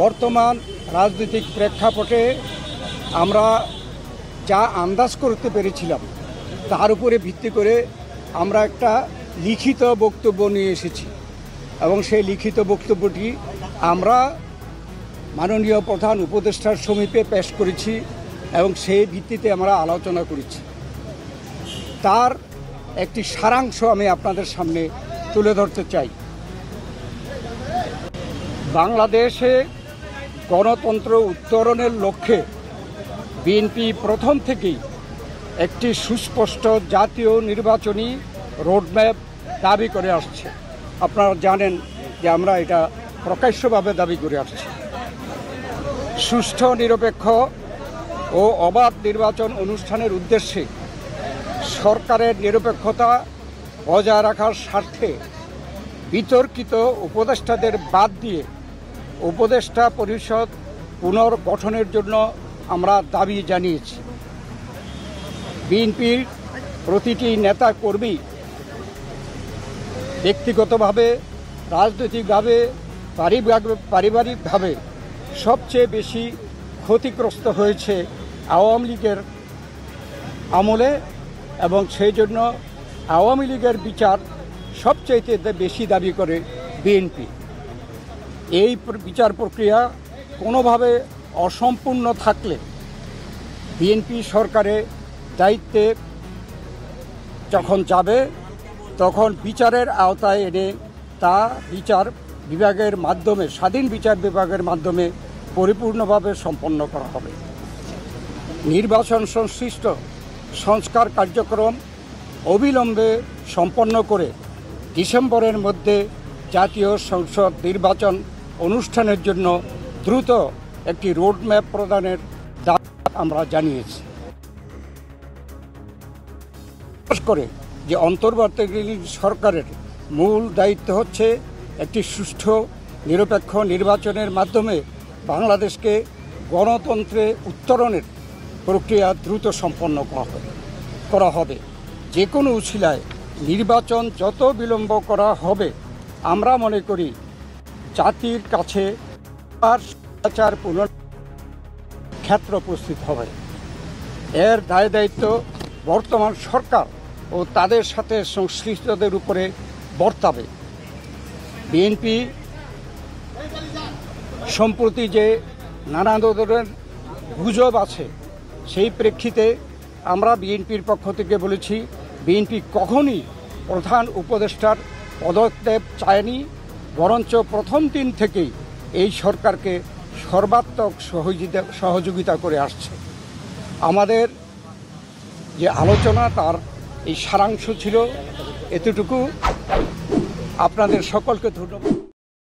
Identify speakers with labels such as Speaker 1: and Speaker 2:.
Speaker 1: বর্তমান রাজনৈতিক প্রেক্ষাপটে আমরা যা আন্দাজ করতে পেরেছিলাম তার উপরে ভিত্তি করে আমরা একটা লিখিত বক্তব্য নিয়ে এসেছি এবং সেই লিখিত বক্তব্যটি আমরা মাননীয় প্রধান উপদেষ্টার সমীপে পেশ করেছি এবং সেই ভিত্তিতে আমরা আলোচনা করেছি। তার একটি সারাংশ আমি আপনাদের সামনে তুলে ধরতে চাই। বাংলাদেশে গণতন্ত্র উত্তরণের লক্ষ্যে বিএনপি প্রথম থেকেই একটি সুস্পষ্ট জাতীয় নির্বাচনী রোডম্যাপ দাবি করে আসছে। আপনারা জানেন যে আমরা এটা প্রকাশ্যভাবে দাবি করে আসছি। সুষ্ঠু, নিরপেক্ষ ও অবাধ নির্বাচন অনুষ্ঠানের উদ্দেশ্যে সরকারের নিরপেক্ষতা বজায় রাখার স্বার্থে বিতর্কিত উপদেষ্টাদের বাদ দিয়ে উপদেষ্টা পরিষদ পুনর্গঠনের জন্য আমরা দাবি জানিয়েছি। বিএনপির প্রতিটি নেতা কর্মী ব্যক্তিগতভাবে, রাজনৈতিকভাবে, পারিবারিকভাবে সবচেয়ে বেশি ক্ষতিগ্রস্ত হয়েছে আওয়ামী লীগের আমলে এবং সেই জন্য আওয়ামী লীগের বিচার সবচাইতে বেশি দাবি করে বিএনপি। এই বিচার প্রক্রিয়া কোনোভাবে অসম্পূর্ণ থাকলে বিএনপি সরকারে দায়িত্বে যখন যাবে তখন বিচারের আওতায় এনে তা বিচার বিভাগের মাধ্যমে, স্বাধীন বিচার বিভাগের মাধ্যমে পরিপূর্ণভাবে সম্পন্ন করা হবে। নির্বাচন সংশ্লিষ্ট সংস্কার কার্যক্রম অবিলম্বে সম্পন্ন করে ডিসেম্বরের মধ্যে জাতীয় সংসদ নির্বাচন অনুষ্ঠানের জন্য দ্রুত একটি রোডম্যাপ প্রদানের দাবি আমরা জানিয়েছি। বিশেষ করে যে অন্তর্বর্তীকালীন সরকারের মূল দায়িত্ব হচ্ছে একটি সুষ্ঠু, নিরপেক্ষ নির্বাচনের মাধ্যমে বাংলাদেশকে গণতন্ত্রে উত্তরণের প্রক্রিয়া দ্রুত সম্পন্ন করা হবে। যে কোনো উছিলায় নির্বাচন যত বিলম্ব করা হবে, আমরা মনে করি জাতির কাছে আর স্বৈরাচার ক্ষেত্র উপস্থিত হবে। এর দায় দায়িত্ব বর্তমান সরকার ও তাদের সাথে সংশ্লিষ্টদের উপরে বর্তাবে। বিএনপি সম্প্রতি যে নানা ধরনের গুজব আছে, সেই প্রেক্ষিতে আমরা বিএনপির পক্ষ থেকে বলেছি, বিএনপি কখনই প্রধান উপদেষ্টার পদত্যাগ চায়নি, বরঞ্চ প্রথম দিন থেকেই এই সরকারকে সর্বাত্মক সহযোগিতা করে আসছে। আমাদের যে আলোচনা তার এই সারাংশ ছিল এতটুকু। আপনাদের সকলকে ধন্যবাদ।